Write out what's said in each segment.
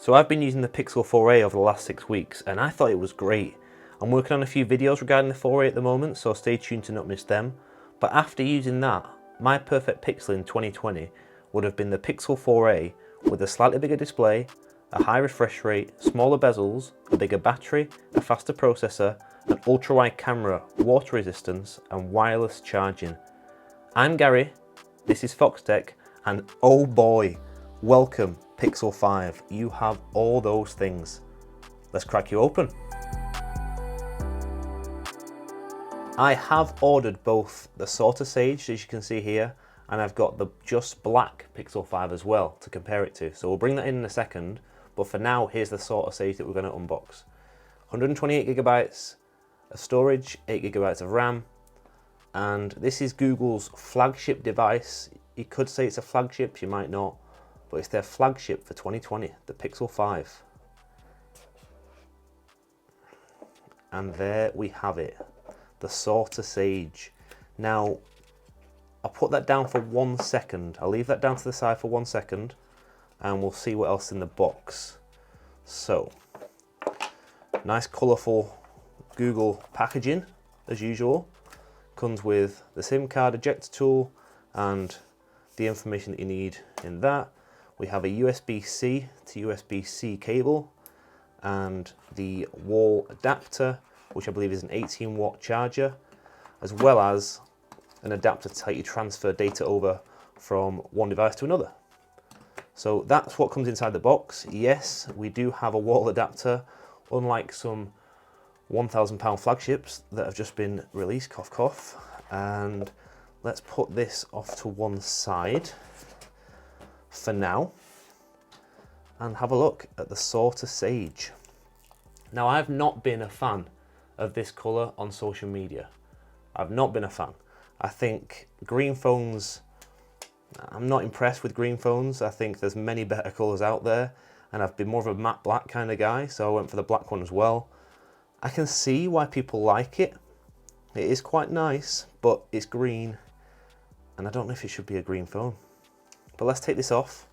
So I've been using the Pixel 4a over the last 6 weeks and I thought it was great. I'm working on a few videos regarding the 4a at the moment, so stay tuned to not miss them. But after using that, my perfect Pixel in 2020 would have been the Pixel 4a with a slightly bigger display, a high refresh rate, smaller bezels, a bigger battery, a faster processor, an ultra-wide camera, water resistance and wireless charging. I'm Gary, this is FoxTech, and oh boy, welcome Pixel 5. You have all those things. Let's crack you open. I have ordered both the Sorta Sage, as you can see here, and I've got the just black Pixel 5 as well to compare it to. So we'll bring that in a second, but for now, here's the Sorta Sage that we're going to unbox. 128GB of storage, 8GB of RAM, and this is Google's flagship device. You could say it's a flagship, you might not, but it's their flagship for 2020, the Pixel 5. And there we have it, the Sorta Sage. Now, I'll put that down for 1 second. I'll leave that down to the side for 1 second, and we'll see what else is in the box. So, nice colourful Google packaging, as usual. Comes with the SIM card ejector tool and the information that you need in that. We have a USB-C to USB-C cable and the wall adapter, which I believe is an 18-watt charger, as well as an adapter to help you transfer data over from one device to another. So that's what comes inside the box. Yes, we do have a wall adapter, unlike some £1,000 flagships that have just been released, cough cough. And let's put this off to one side for now and have a look at the Sorta Sage. Now, I've not been a fan of this colour on social media. I've not been a fan. I think green phones, I'm not impressed with green phones. I think there's many better colours out there, and I've been more of a matte black kind of guy, so I went for the black one as well. I can see why people like it. It is quite nice, but it's green, and I don't know if it should be a green phone. But let's take this off,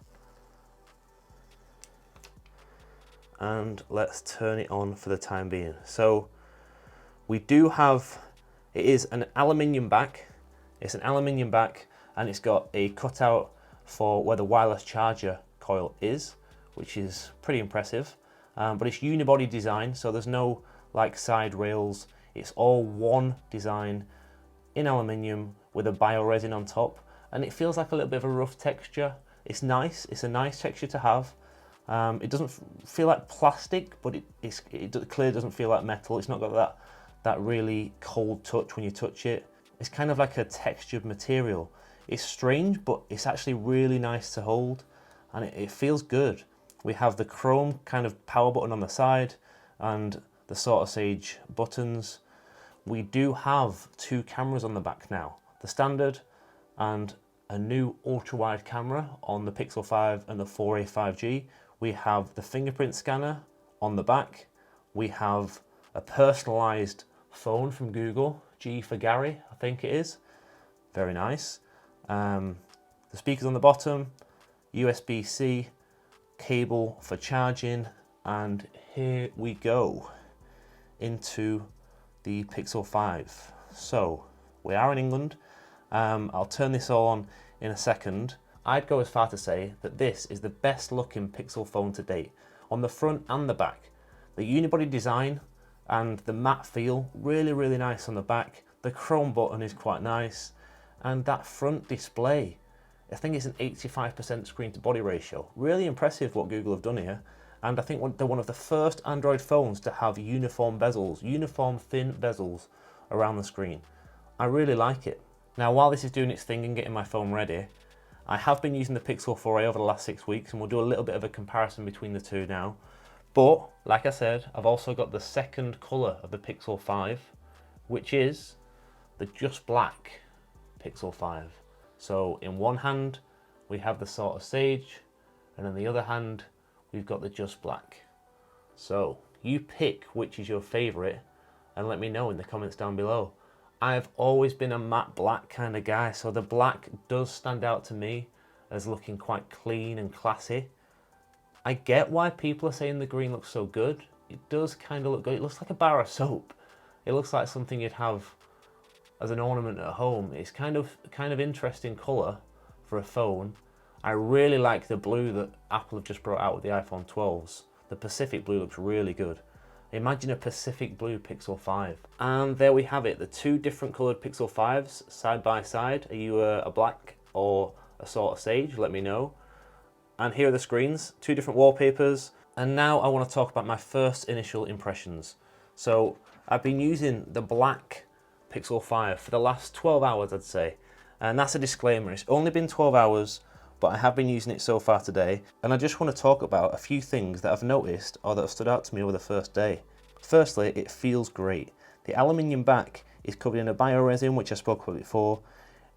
and let's turn it on for the time being. So we do have, it is an aluminium back. It's an aluminium back, and it's got a cutout for where the wireless charger coil is, which is pretty impressive. But it's unibody design, so there's no like side rails. It's all one design in aluminium with a bioresin on top, and it feels like a little bit of a rough texture. It's nice. It's a nice texture to have. It doesn't feel like plastic, but it clearly doesn't feel like metal. It's not got that really cold touch when you touch it. It's kind of like a textured material. It's strange, but it's actually really nice to hold, and it feels good. We have the chrome kind of power button on the side and the Sorta Sage buttons. We do have 2 cameras on the back now, the standard and a new ultra-wide camera on the Pixel 5 and the 4a 5G. We have the fingerprint scanner on the back. We have a personalized phone from Google, G for Gary, I think it is. Very nice. The speakers on the bottom, USB-C, cable for charging, and here we go into the Pixel 5. So we are in England. I'll turn this all on in a second. I'd go as far to say that this is the best looking Pixel phone to date, on the front and the back. The unibody design and the matte feel, really nice on the back. The chrome button is quite nice, and that front display, I think it's an 85% screen to body ratio. Really impressive what Google have done here. And I think they're one of the first Android phones to have uniform bezels, uniform thin bezels around the screen. I really like it. Now, while this is doing its thing and getting my phone ready, I have been using the Pixel 4a over the last 6 weeks, and we'll do a little bit of a comparison between the two now. But, like I said, I've also got the second colour of the Pixel 5, which is the just black Pixel 5. So in one hand, we have the Sorta Sage, and in the other hand, we've got the just black. So you pick which is your favourite and let me know in the comments down below. I've always been a matte black kind of guy, so the black does stand out to me as looking quite clean and classy. I get why people are saying the green looks so good. It does kind of look good. It looks like a bar of soap. It looks like something you'd have as an ornament at home. It's kind of interesting colour for a phone. I really like the blue that Apple have just brought out with the iPhone 12s. The Pacific blue looks really good. Imagine a Pacific blue Pixel 5. And there we have it, the two different coloured Pixel 5s side by side. Are you a black or a Sorta sage? Let me know. And here are the screens, two different wallpapers. And now I want to talk about my first initial impressions. So I've been using the black Pixel 5 for the last 12 hours, I'd say. And that's a disclaimer, it's only been 12 hours, but I have been using it so far today. And I just want to talk about a few things that I've noticed or that have stood out to me over the first day. Firstly, it feels great. The aluminium back is covered in a bioresin, which I spoke about before,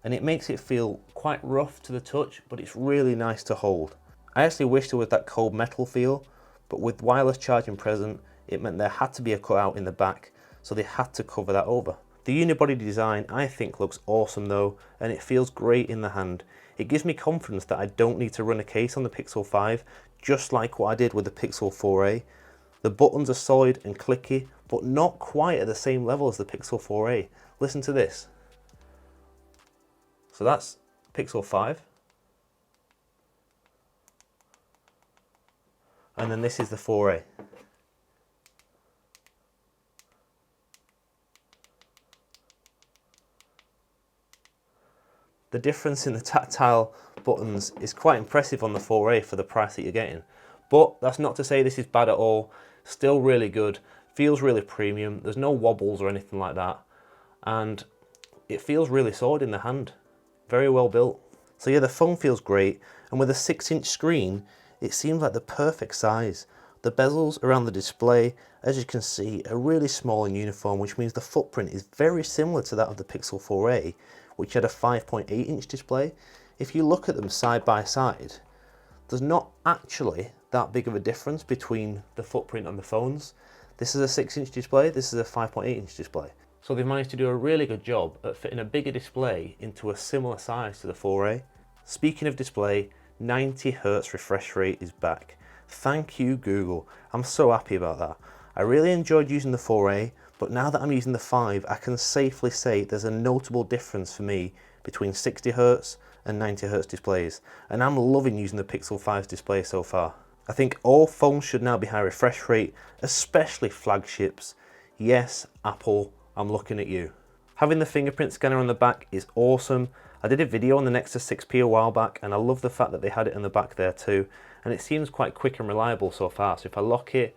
and it makes it feel quite rough to the touch, but it's really nice to hold. I actually wish there was that cold metal feel, but with wireless charging present, it meant there had to be a cutout in the back, so they had to cover that over. The unibody design I think looks awesome though, and it feels great in the hand. It gives me confidence that I don't need to run a case on the Pixel 5, just like what I did with the Pixel 4a. The buttons are solid and clicky, but not quite at the same level as the Pixel 4a. Listen to this. So that's Pixel 5. And then this is the 4a. The difference in the tactile buttons is quite impressive on the 4a for the price that you're getting. But that's not to say this is bad at all. Still really good, feels really premium, there's no wobbles or anything like that. And it feels really solid in the hand, very well built. So yeah, the phone feels great, and with a 6-inch screen, it seems like the perfect size. The bezels around the display, as you can see, are really small and uniform, which means the footprint is very similar to that of the Pixel 4a, which had a 5.8-inch display. If you look at them side by side, there's not actually that big of a difference between the footprint on the phones. This is a 6-inch display, this is a 5.8-inch display. So they've managed to do a really good job at fitting a bigger display into a similar size to the 4a. Speaking of display, 90Hz refresh rate is back. Thank you, Google. I'm so happy about that. I really enjoyed using the 4a, but now that I'm using the 5, I can safely say there's a notable difference for me between 60Hz and 90Hz displays, and I'm loving using the Pixel 5's display so far. I think all phones should now be high refresh rate, especially flagships. Yes, Apple, I'm looking at you. Having the fingerprint scanner on the back is awesome. I did a video on the Nexus 6P a while back, and I love the fact that they had it in the back there too, and it seems quite quick and reliable so far. So if I lock it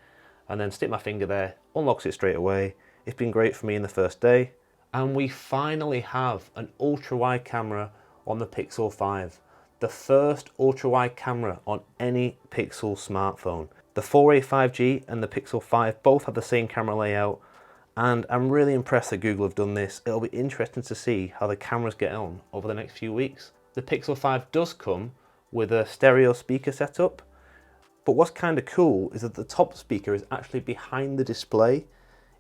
and then stick my finger there, unlocks it straight away. It's been great for me in the first day. And we finally have an ultra-wide camera on the Pixel 5. The first ultra-wide camera on any Pixel smartphone. The 4a 5G and the Pixel 5 both have the same camera layout, and I'm really impressed that Google have done this. It'll be interesting to see how the cameras get on over the next few weeks. The Pixel 5 does come with a stereo speaker setup, but what's kind of cool is that the top speaker is actually behind the display.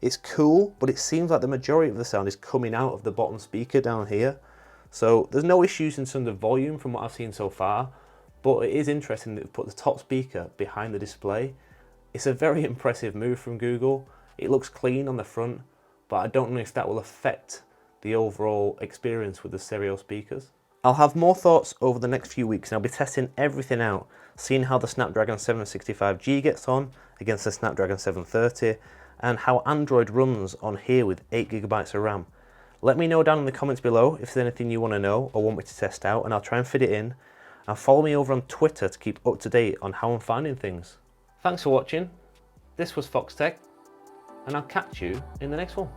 It's cool, but it seems like the majority of the sound is coming out of the bottom speaker down here. So there's no issues in terms of volume from what I've seen so far, but it is interesting that they've put the top speaker behind the display. It's a very impressive move from Google. It looks clean on the front, but I don't know if that will affect the overall experience with the stereo speakers. I'll have more thoughts over the next few weeks, and I'll be testing everything out, seeing how the Snapdragon 765G gets on against the Snapdragon 730, and how Android runs on here with 8GB of RAM. Let me know down in the comments below if there's anything you want to know or want me to test out, and I'll try and fit it in. And follow me over on Twitter to keep up to date on how I'm finding things. Thanks for watching. This was FoxTech, and I'll catch you in the next one.